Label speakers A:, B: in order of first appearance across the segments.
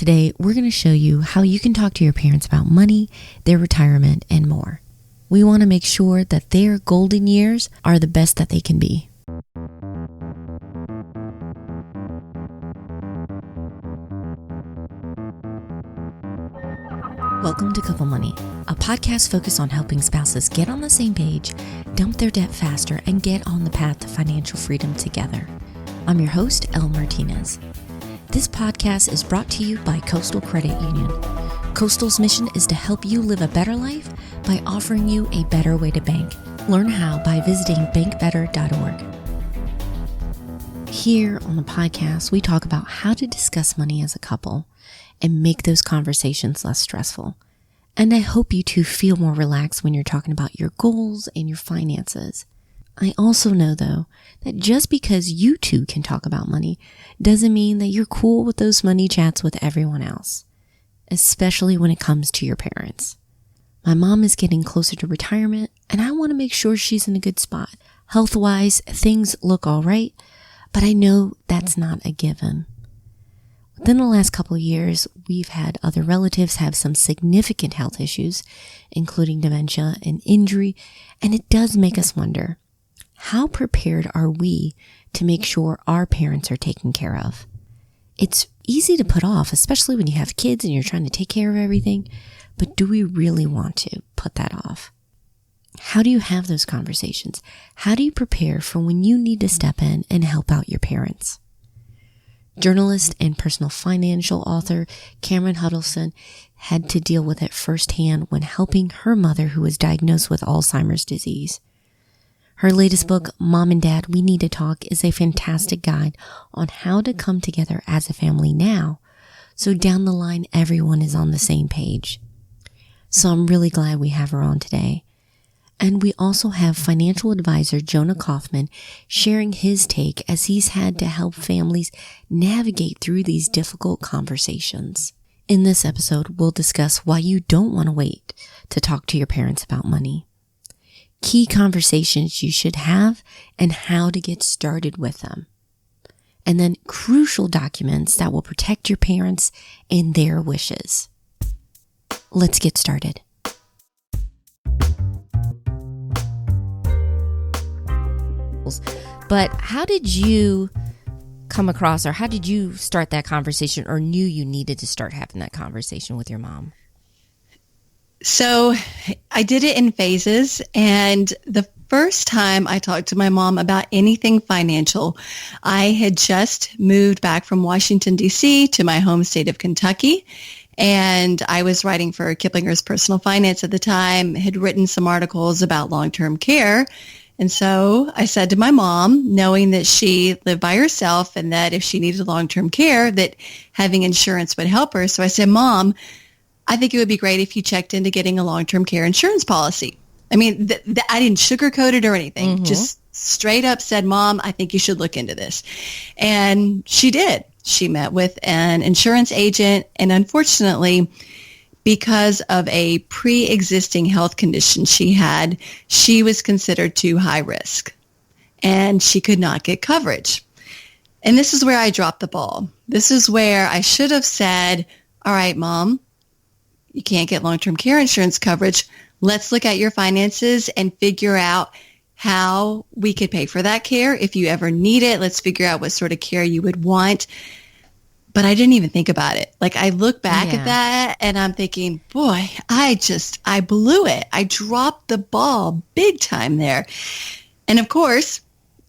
A: Today, we're going to show you how you can talk to your parents about money, their retirement, and more. We want to make sure that their golden years are the best that they can be. Welcome to Couple Money, a podcast focused on helping spouses get on the same page, dump their debt faster, and get on the path to financial freedom together. I'm your host, Elle Martinez. This podcast is brought to you by Coastal Credit Union. Coastal's mission is to help you live a better life by offering you a better way to bank. Learn how by visiting bankbetter.org. Here on the podcast, we talk about how to discuss money as a couple and make those conversations less stressful. And I hope you two feel more relaxed when you're talking about your goals and your finances. I also know, though, that just because you two can talk about money doesn't mean that you're cool with those money chats with everyone else, especially when it comes to your parents. My mom is getting closer to retirement, and I want to make sure she's in a good spot. Health-wise, things look all right, but I know that's not a given. Within the last couple of years, we've had other relatives have some significant health issues, including dementia and injury, and it does make us wonder, how prepared are we to make sure our parents are taken care of? It's easy to put off, especially when you have kids and you're trying to take care of everything, but do we really want to put that off? How do you have those conversations? How do you prepare for when you need to step in and help out your parents? Journalist and personal financial author Cameron Huddleston had to deal with it firsthand when helping her mother who was diagnosed with Alzheimer's disease. Her latest book, Mom and Dad, We Need to Talk, is a fantastic guide on how to come together as a family now, so down the line everyone is on the same page. So I'm really glad we have her on today. And we also have financial advisor Jonah Kaufman sharing his take as he's had to help families navigate through these difficult conversations. In this episode, we'll discuss why you don't want to wait to talk to your parents about money, key conversations you should have, and how to get started with them, and then crucial documents that will protect your parents and their wishes. Let's get started. But how did you come across, or how did you start that conversation, or knew you needed to start having that conversation with your mom?
B: So I did it in phases, and the first time I talked to my mom about anything financial, I had just moved back from Washington, D.C. to my home state of Kentucky, and I was writing for Kiplinger's Personal Finance at the time, had written some articles about long-term care. And so I said to my mom, knowing that she lived by herself and that if she needed long-term care, that having insurance would help her. So I said, Mom, I think it would be great if you checked into getting a long-term care insurance policy. I mean, I didn't sugarcoat it or anything. Mm-hmm. Just straight up said, Mom, I think you should look into this. And she did. She met with an insurance agent, and unfortunately, because of a pre-existing health condition she had, she was considered too high risk, and she could not get coverage. And this is where I dropped the ball. This is where I should have said, all right, Mom, you can't get long-term care insurance coverage. Let's look at your finances and figure out how we could pay for that care. If you ever need it, let's figure out what sort of care you would want. But I didn't even think about it. Like, I look back at that and I'm thinking, boy, I blew it. I dropped the ball big time there. And of course,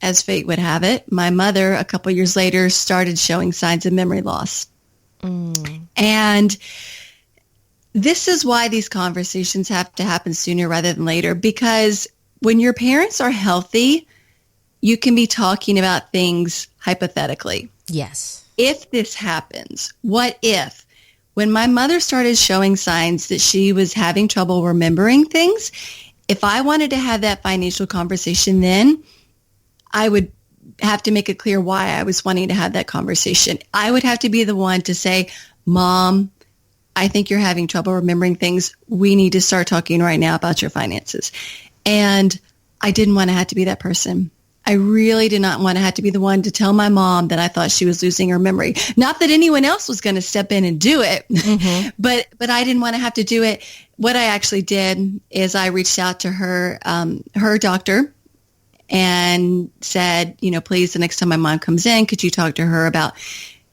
B: as fate would have it, my mother a couple years later started showing signs of memory loss. And this is why these conversations have to happen sooner rather than later, because when your parents are healthy, you can be talking about things hypothetically.
A: Yes.
B: If this happens, what if? When my mother started showing signs that she was having trouble remembering things, if I wanted to have that financial conversation then, I would have to make it clear why I was wanting to have that conversation. I would have to be the one to say, Mom, I think you're having trouble remembering things. We need to start talking right now about your finances. And I didn't want to have to be that person. I really did not want to have to be the one to tell my mom that I thought she was losing her memory. Not that anyone else was going to step in and do it, but I didn't want to have to do it. What I actually did is I reached out to her doctor and said, please, the next time my mom comes in, could you talk to her about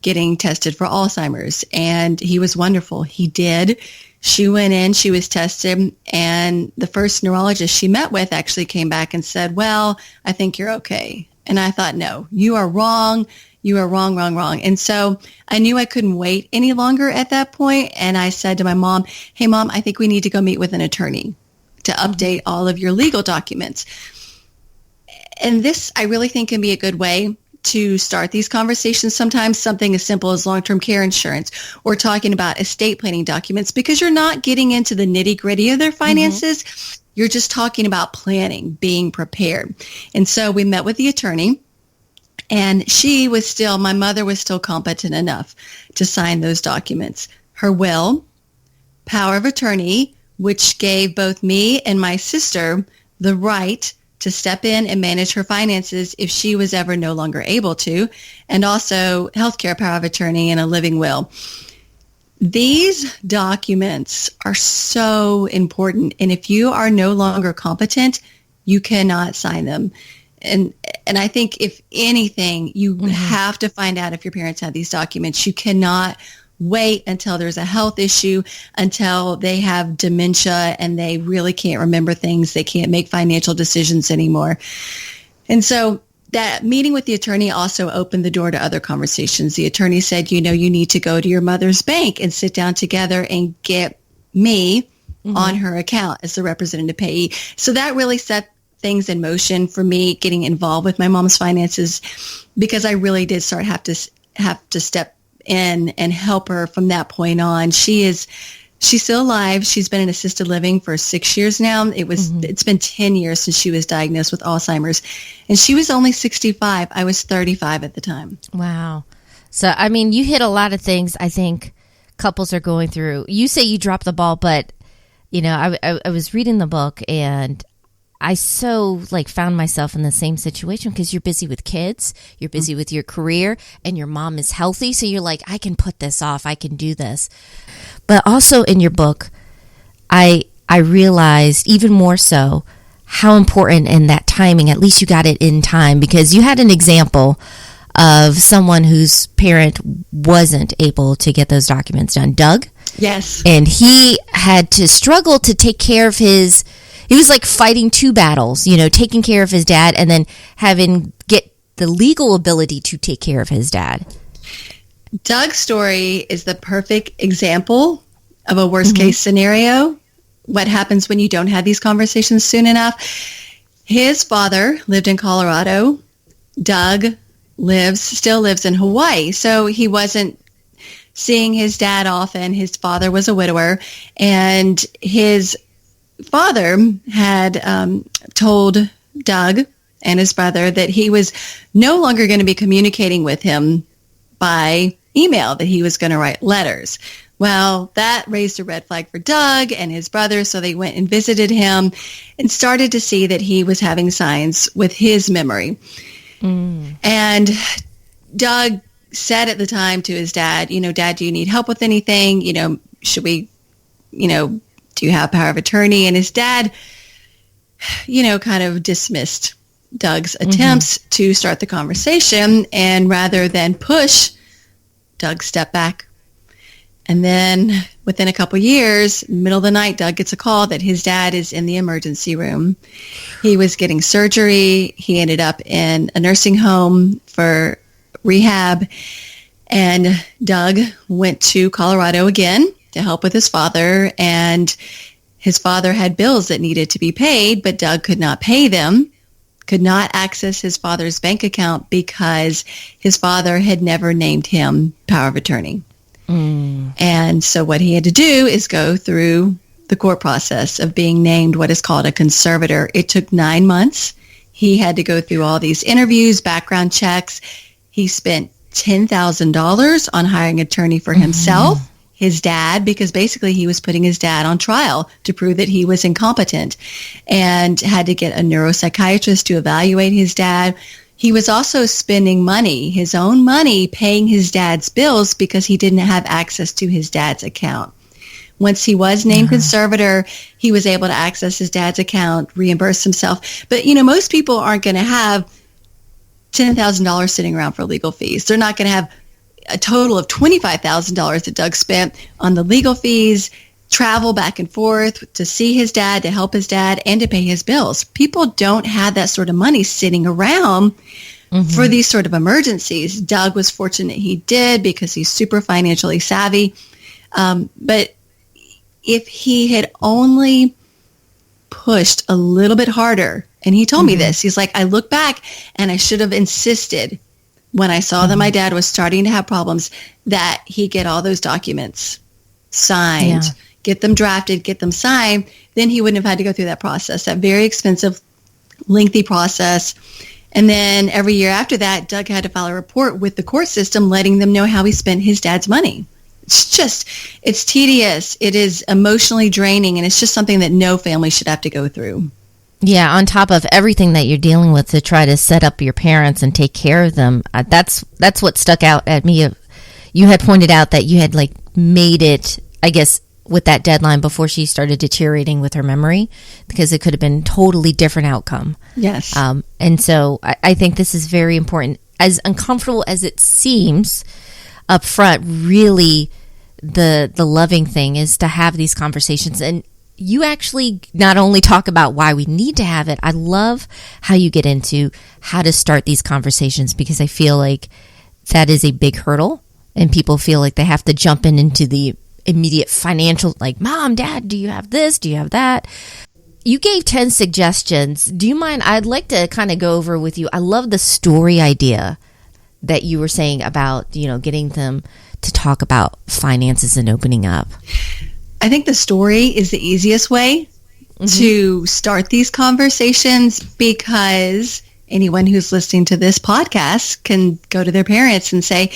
B: getting tested for Alzheimer's? And he was wonderful. He did. She went in, she was tested, and the first neurologist she met with actually came back and said, well, I think you're okay. And I thought, no, you are wrong. You are wrong, wrong, wrong. And so I knew I couldn't wait any longer at that point. And I said to my mom, hey, Mom, I think we need to go meet with an attorney to update all of your legal documents. And this, I really think, can be a good way to start these conversations. Sometimes something as simple as long-term care insurance or talking about estate planning documents, because you're not getting into the nitty-gritty of their finances. You're just talking about planning, being prepared. And so we met with the attorney, and my mother was still competent enough to sign those documents. Her will, power of attorney, which gave both me and my sister the right to step in and manage her finances if she was ever no longer able to, and also healthcare power of attorney and a living will. These documents are so important, and if you are no longer competent, you cannot sign them. And I think if anything, you have to find out if your parents have these documents. You cannot wait until there's a health issue, until they have dementia and they really can't remember things. They can't make financial decisions anymore. And so that meeting with the attorney also opened the door to other conversations. The attorney said, you need to go to your mother's bank and sit down together and get me on her account as the representative payee. So that really set things in motion for me getting involved with my mom's finances, because I really did have to step in and help her from that point on. She's still alive. She's been in assisted living for 6 years now. It's been 10 years since she was diagnosed with Alzheimer's, and she was only 65. I was 35 at the time.
A: Wow. So, I mean, you hit a lot of things I think couples are going through. You say you dropped the ball, but I was reading the book, and I so found myself in the same situation, because you're busy with kids, you're busy with your career, and your mom is healthy. So you're like, I can put this off. I can do this. But also in your book, I realized even more so how important in that timing, at least you got it in time, because you had an example of someone whose parent wasn't able to get those documents done. Doug?
B: Yes.
A: And he had to struggle to take care of it was like fighting two battles, taking care of his dad and then get the legal ability to take care of his dad.
B: Doug's story is the perfect example of a worst case scenario. What happens when you don't have these conversations soon enough? His father lived in Colorado. Doug still lives in Hawaii. So he wasn't seeing his dad often. His father was a widower, and his father had told Doug and his brother that he was no longer going to be communicating with him by email, that he was going to write letters. Well, that raised a red flag for Doug and his brother, so they went and visited him and started to see that he was having signs with his memory. And Doug said at the time to his dad, Dad, do you need help with anything? Should we, do you have power of attorney? And his dad, kind of dismissed Doug's attempts to start the conversation. And rather than push, Doug stepped back. And then within a couple years, middle of the night, Doug gets a call that his dad is in the emergency room. He was getting surgery. He ended up in a nursing home for rehab. And Doug went to Colorado again to help with his father, and his father had bills that needed to be paid, but Doug could not pay them, could not access his father's bank account because his father had never named him power of attorney. And so what he had to do is go through the court process of being named what is called a conservator. It took 9 months. He had to go through all these interviews, background checks. He spent $10,000 on hiring an attorney for himself. his dad, because basically he was putting his dad on trial to prove that he was incompetent, and had to get a neuropsychiatrist to evaluate his dad. He was also spending money, his own money, paying his dad's bills because he didn't have access to his dad's account. Once he was named conservator, he was able to access his dad's account, reimburse himself. But, most people aren't going to have $10,000 sitting around for legal fees. They're not going to have a total of $25,000 that Doug spent on the legal fees, travel back and forth to see his dad, to help his dad, and to pay his bills. People don't have that sort of money sitting around for these sort of emergencies. Doug was fortunate he did because he's super financially savvy. But if he had only pushed a little bit harder, and he told me this, he's like, I look back and I should have insisted when I saw that my dad was starting to have problems that he get all those documents signed, get them drafted, get them signed. Then he wouldn't have had to go through that process, that very expensive, lengthy process. And then every year after that, Doug had to file a report with the court system letting them know how he spent his dad's money. It's tedious. It is emotionally draining, and it's just something that no family should have to go through.
A: Yeah, on top of everything that you're dealing with to try to set up your parents and take care of them. That's what stuck out at me. You had pointed out that you had made it, I guess, with that deadline before she started deteriorating with her memory, because it could have been totally different outcome.
B: Yes.
A: And so I think this is very important. As uncomfortable as it seems up front, really the loving thing is to have these conversations. And you actually not only talk about why we need to have it, I love how you get into how to start these conversations, because I feel like that is a big hurdle and people feel like they have to jump into the immediate financial, like, Mom, Dad, do you have this? Do you have that? You gave 10 suggestions. Do you mind? I'd like to kind of go over with you. I love the story idea that you were saying about, getting them to talk about finances and opening up.
B: I think the story is the easiest way to start these conversations, because anyone who's listening to this podcast can go to their parents and say,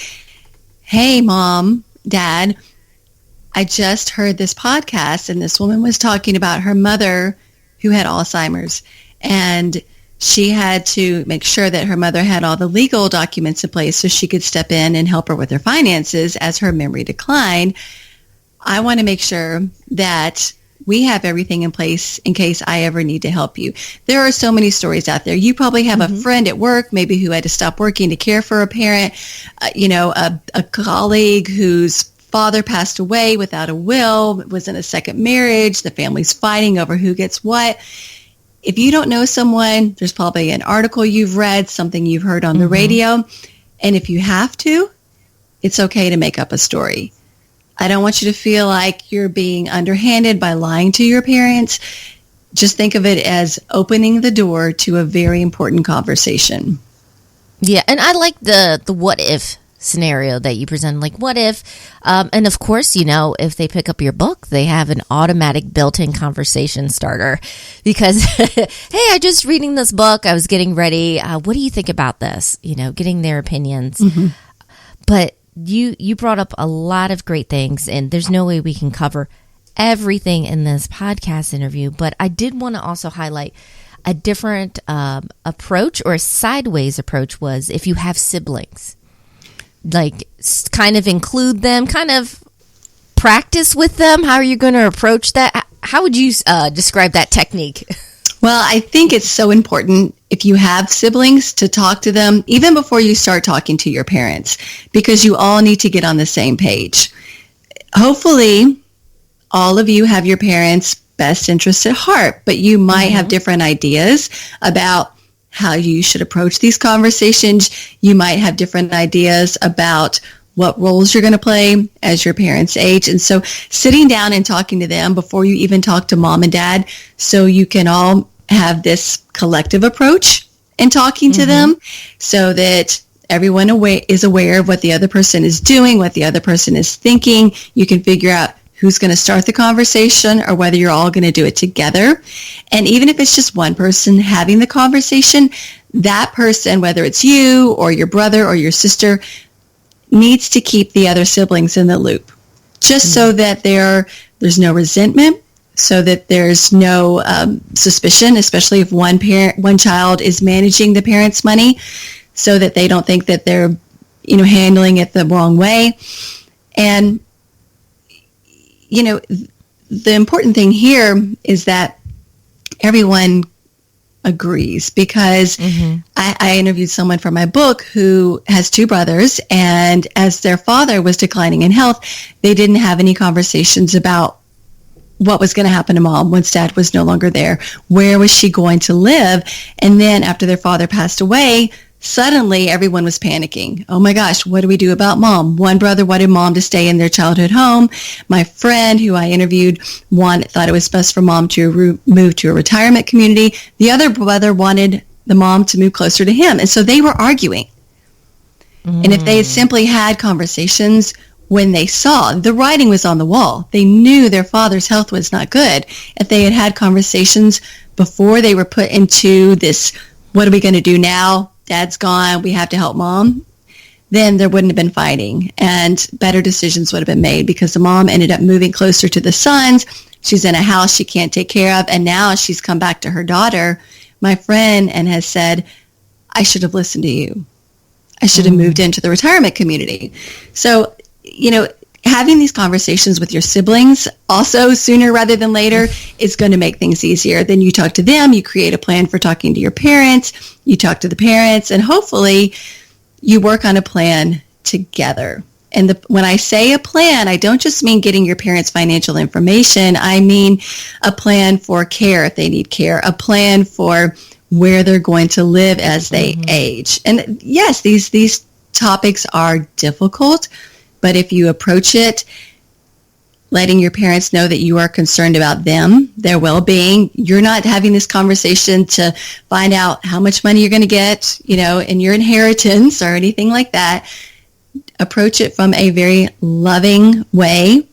B: hey, Mom, Dad, I just heard this podcast, and this woman was talking about her mother who had Alzheimer's, and she had to make sure that her mother had all the legal documents in place so she could step in and help her with her finances as her memory declined. I want to make sure that we have everything in place in case I ever need to help you. There are so many stories out there. You probably have a friend at work, maybe who had to stop working to care for a parent, a colleague whose father passed away without a will, was in a second marriage, the family's fighting over who gets what. If you don't know someone, there's probably an article you've read, something you've heard on the radio. And if you have to, it's okay to make up a story. I don't want you to feel like you're being underhanded by lying to your parents. Just think of it as opening the door to a very important conversation.
A: Yeah, and I like the what if scenario that you present. Like, what if, and of course, if they pick up your book, they have an automatic built-in conversation starter, because, hey, I just reading this book, I was getting ready. What do you think about this? Getting their opinions. But you brought up a lot of great things, and there's no way we can cover everything in this podcast interview, but I did want to also highlight a different approach, or a sideways approach, was if you have siblings, kind of include them, kind of practice with them. How are you going to approach that? How would you describe that technique?
B: Well, I think it's so important, if you have siblings, to talk to them even before you start talking to your parents, because you all need to get on the same page. Hopefully, all of you have your parents' best interests at heart, but you might have different ideas about how you should approach these conversations. You might have different ideas about what roles you're going to play as your parents age. And so sitting down and talking to them before you even talk to Mom and Dad, so you can all have this collective approach in talking to them, so that everyone is aware of what the other person is doing, what the other person is thinking. You can figure out who's going to start the conversation, or whether you're all going to do it together. And even if it's just one person having the conversation, that person, whether it's you or your brother or your sister, needs to keep the other siblings in the loop. just so that there's no resentment, so that there's no suspicion, especially if one child is managing the parent's money, so that they don't think that they're, handling it the wrong way. And, the important thing here is that everyone agrees, because I interviewed someone for my book who has two brothers, and as their father was declining in health, they didn't have any conversations about what was going to happen to mom once dad was no longer there. Where was she going to live? And then after their father passed away, suddenly everyone was panicking. Oh my gosh, what do we do about mom? One brother wanted mom to stay in their childhood home. My friend who I interviewed thought it was best for mom to move to a retirement community. The other brother wanted the mom to move closer to him. And so they were arguing. And if they had simply had conversations when they saw the writing was on the wall, they knew their father's health was not good. If they had conversations before they were put into this, what are we going to do now? Dad's gone, we have to help mom, then there wouldn't have been fighting, and better decisions would have been made, because the mom ended up moving closer to the sons. She's in a house she can't take care of, and now she's come back to her daughter, my friend, and has said, I should have listened to you. I should have moved into the retirement community. So, having these conversations with your siblings also sooner rather than later is going to make things easier. Then you talk to them, you create a plan for talking to your parents, you talk to the parents, and hopefully you work on a plan together. And when I say a plan, I don't just mean getting your parents' financial information. I mean a plan for care if they need care, a plan for where they're going to live as they age. And yes, these topics are difficult, but if you approach it letting your parents know that you are concerned about them, their well-being, you're not having this conversation to find out how much money you're going to get, in your inheritance or anything like that. Approach it from a very loving way.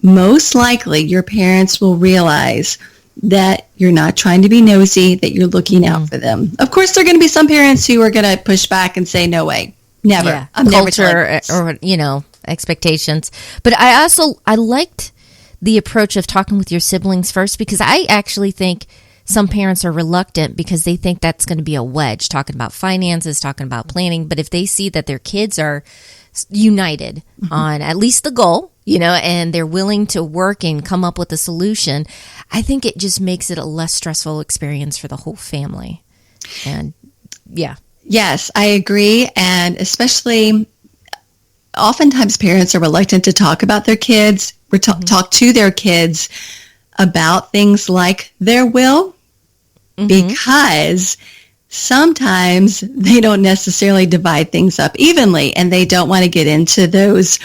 B: Most likely, your parents will realize that you're not trying to be nosy, that you're looking out for them. Of course, there are going to be some parents who are going to push back and say, no way. Never.
A: Yeah.
B: I'm
A: Culture or expectations. But I liked the approach of talking with your siblings first, because I actually think some parents are reluctant because they think that's going to be a wedge, talking about finances, talking about planning. But if they see that their kids are united on at least the goal, and they're willing to work and come up with a solution, I think it just makes it a less stressful experience for the whole family. And yeah.
B: Yes, I agree. And especially oftentimes parents are reluctant to talk about their kids, or talk to their kids about things like their will, because sometimes they don't necessarily divide things up evenly, and they don't want to get into those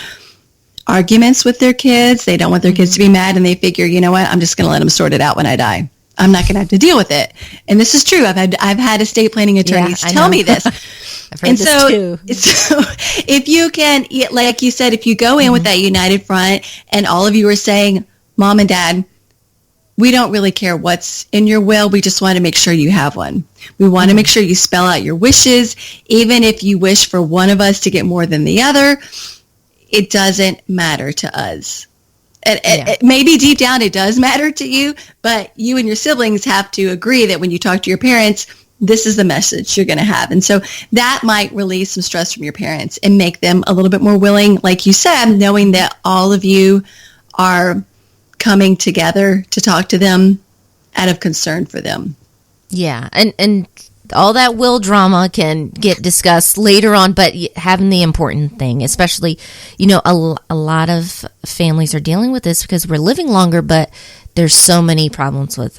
B: arguments with their kids. They don't want their kids to be mad, and they figure, you know what, I'm just going to let them sort it out when I die. I'm not going to have to deal with it. And this is true. I've had estate planning attorneys tell me this.
A: I've heard this too.
B: So if you can, like you said, if you go in with that united front and all of you are saying, Mom and Dad, we don't really care what's in your will. We just want to make sure you have one. We want to make sure you spell out your wishes. Even if you wish for one of us to get more than the other, it doesn't matter to us. Maybe deep down it does matter to you, but you and your siblings have to agree that when you talk to your parents, this is the message you're going to have. And so that might release some stress from your parents and make them a little bit more willing, like you said, knowing that all of you are coming together to talk to them out of concern for them.
A: Yeah. And all that will drama can get discussed later on, but having the important thing, especially, a lot of families are dealing with this because we're living longer, but there's so many problems with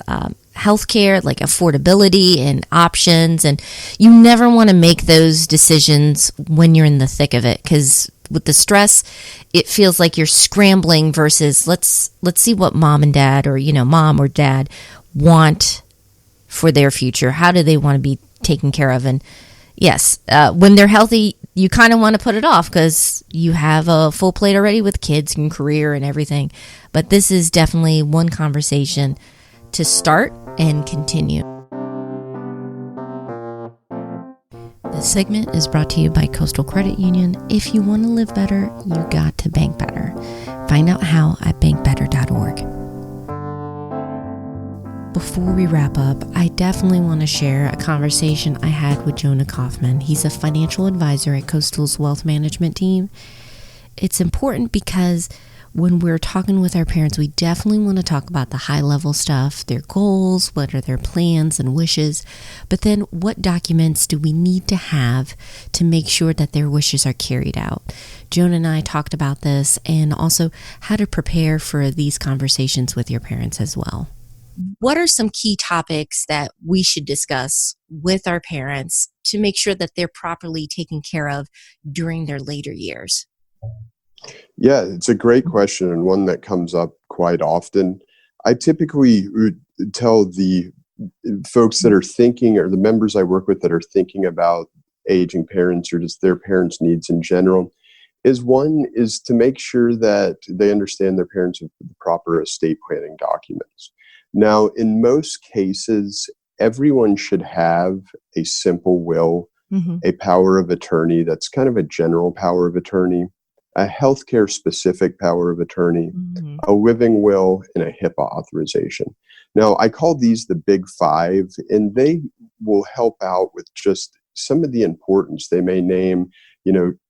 A: healthcare, like affordability and options. And you never want to make those decisions when you're in the thick of it, because with the stress, it feels like you're scrambling versus let's see what mom and dad, or, mom or dad want for their future. How do they want to be taken care of? And yes, when they're healthy, you kind of want to put it off because you have a full plate already with kids and career and everything. But this is definitely one conversation to start and continue. This segment is brought to you by Coastal Credit Union. If you want to live better, you got to bank better. Find out how at bankbetter.org. Before we wrap up, I definitely want to share a conversation I had with Jonah Kaufman. He's a financial advisor at Coastal's wealth management team. It's important because when we're talking with our parents, we definitely want to talk about the high level stuff, their goals, what are their plans and wishes, but then what documents do we need to have to make sure that their wishes are carried out? Jonah and I talked about this and also how to prepare for these conversations with your parents as well. What are some key topics that we should discuss with our parents to make sure that they're properly taken care of during their later years?
C: Yeah, it's a great question and one that comes up quite often. I typically would tell the folks that are thinking, or the members I work with that are thinking about aging parents or just their parents' needs in general, is to make sure that they understand their parents have the proper estate planning documents. Now, in most cases, everyone should have a simple will, a power of attorney that's kind of a general power of attorney, a healthcare specific power of attorney, a living will, and a HIPAA authorization. Now, I call these the big five, and they will help out with just some of the importance. They may name,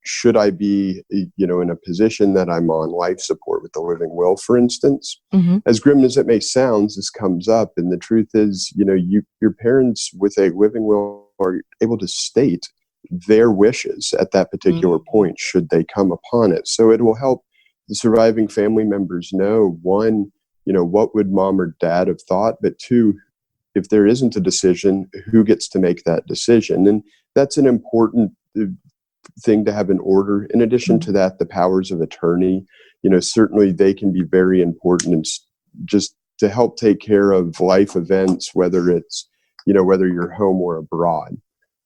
C: should I be, in a position that I'm on life support with the living will, for instance? As grim as it may sound, this comes up. And the truth is, your parents with a living will are able to state their wishes at that particular point, should they come upon it. So it will help the surviving family members know, one, what would mom or dad have thought? But two, if there isn't a decision, who gets to make that decision? And that's an important thing to have in order. In addition to that, the powers of attorney, certainly they can be very important and just to help take care of life events, whether it's, whether you're home or abroad.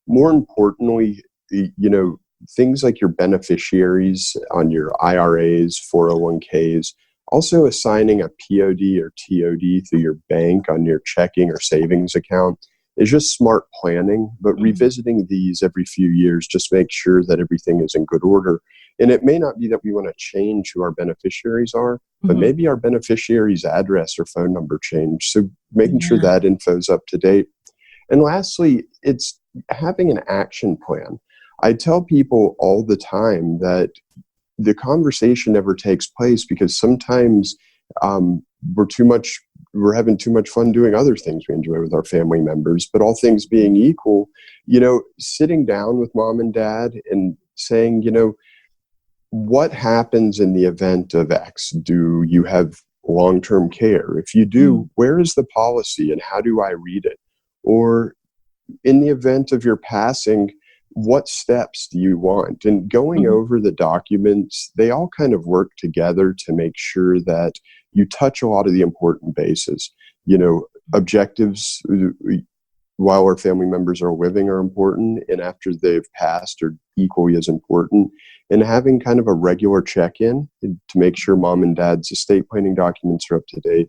C: More importantly, things like your beneficiaries on your IRAs, 401ks, also assigning a POD or TOD through your bank on your checking or savings account is just smart planning, but revisiting these every few years, just make sure that everything is in good order. And it may not be that we want to change who our beneficiaries are, but maybe our beneficiary's address or phone number changed. So making sure that info's up to date. And lastly, it's having an action plan. I tell people all the time that the conversation never takes place because sometimes we're having too much fun doing other things we enjoy with our family members. But all things being equal, sitting down with mom and dad and saying, what happens in the event of X? Do you have long-term care? If you do, where is the policy and how do I read it? Or in the event of your passing, what steps do you want? And going over the documents, they all kind of work together to make sure that you touch a lot of the important bases. Objectives while our family members are living are important, and after they've passed are equally as important. And having kind of a regular check-in to make sure mom and dad's estate planning documents are up to date,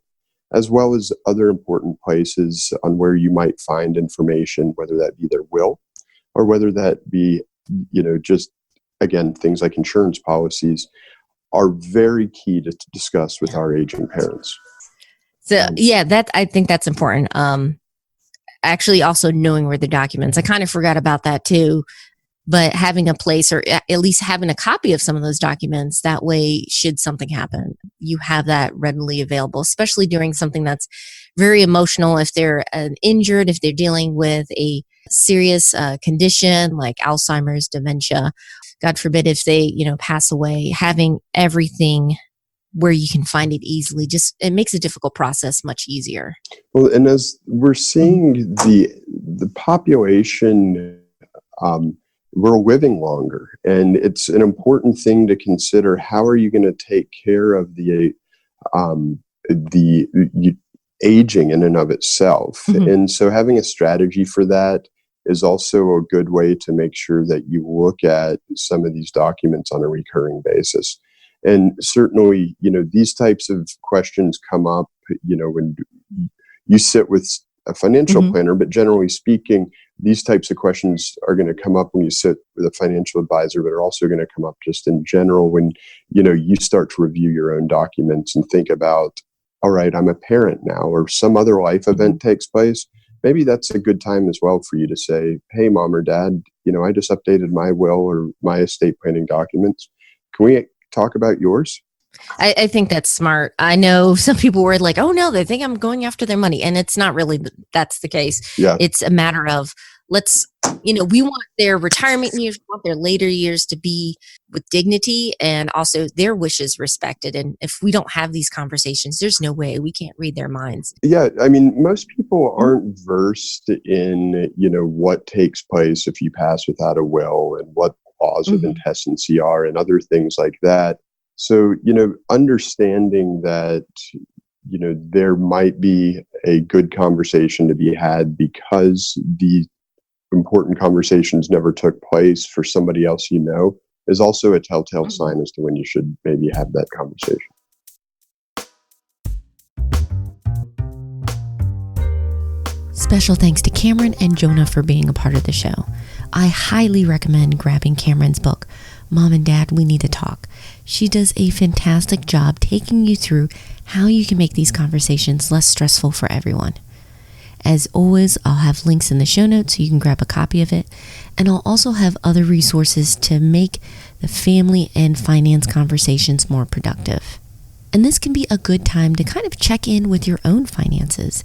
C: as well as other important places on where you might find information, whether that be their will or whether that be, just, again, things like insurance policies are very key to discuss with our aging parents.
A: So, I think that's important. Actually, also knowing where the documents, I kind of forgot about that too, but having a place or at least having a copy of some of those documents, that way, should something happen, you have that readily available, especially during something that's very emotional. If they're injured, if they're dealing with a serious condition like Alzheimer's, dementia, God forbid, if they, pass away, having everything where you can find it easily, it makes a difficult process much easier.
C: Well, and as we're seeing the population, we're living longer, and it's an important thing to consider. How are you going to take care of the aging in and of itself? And so having a strategy for that is also a good way to make sure that you look at some of these documents on a recurring basis. And certainly, these types of questions come up, when you sit with a financial planner, but generally speaking, these types of questions are going to come up when you sit with a financial advisor, but are also going to come up just in general when, you start to review your own documents and think about, all right, I'm a parent now, or some other life event takes place. Maybe that's a good time as well for you to say, hey, mom or dad, I just updated my will or my estate planning documents. Can we talk about yours?
A: I think that's smart. I know some people were like, oh no, they think I'm going after their money. And it's not really, that's the case.
C: Yeah.
A: It's a matter of we want their retirement years, we want their later years to be with dignity and also their wishes respected. And if we don't have these conversations, there's no way we can't read their minds.
C: Yeah. I mean, most people aren't versed in, what takes place if you pass without a will and what laws of intestacy are and other things like that. So, understanding that, there might be a good conversation to be had because the important conversations never took place for somebody else is also a telltale sign as to when you should maybe have that conversation.
A: Special thanks to Cameron and Jonah for being a part of the show. I highly recommend grabbing Cameron's book, Mom and Dad, We Need to Talk. She does a fantastic job taking you through how you can make these conversations less stressful for everyone. As always, I'll have links in the show notes so you can grab a copy of it. And I'll also have other resources to make the family and finance conversations more productive. And this can be a good time to kind of check in with your own finances.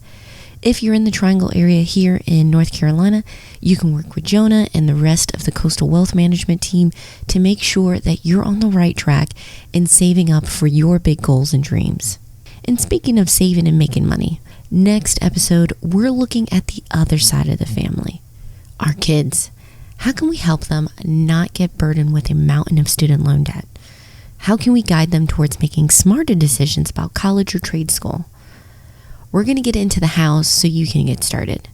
A: If you're in the Triangle area here in North Carolina, you can work with Jonah and the rest of the Coastal Wealth Management team to make sure that you're on the right track and saving up for your big goals and dreams. And speaking of saving and making money, next episode, we're looking at the other side of the family, our kids. How can we help them not get burdened with a mountain of student loan debt? How can we guide them towards making smarter decisions about college or trade school? We're going to get into the hows so you can get started.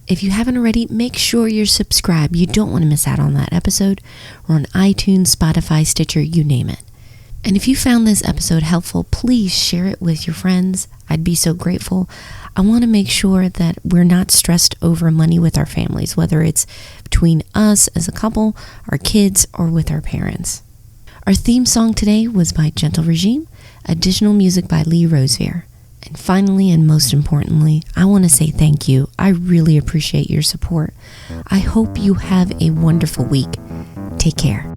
A: If you haven't already, make sure you're subscribed. You don't want to miss out on that episode. We're on iTunes, Spotify, Stitcher, you name it. And if you found this episode helpful, please share it with your friends. I'd be so grateful. I want to make sure that we're not stressed over money with our families, whether it's between us as a couple, our kids, or with our parents. Our theme song today was by Gentle Regime, additional music by Lee Rosevere. And finally, and most importantly, I want to say thank you. I really appreciate your support. I hope you have a wonderful week. Take care.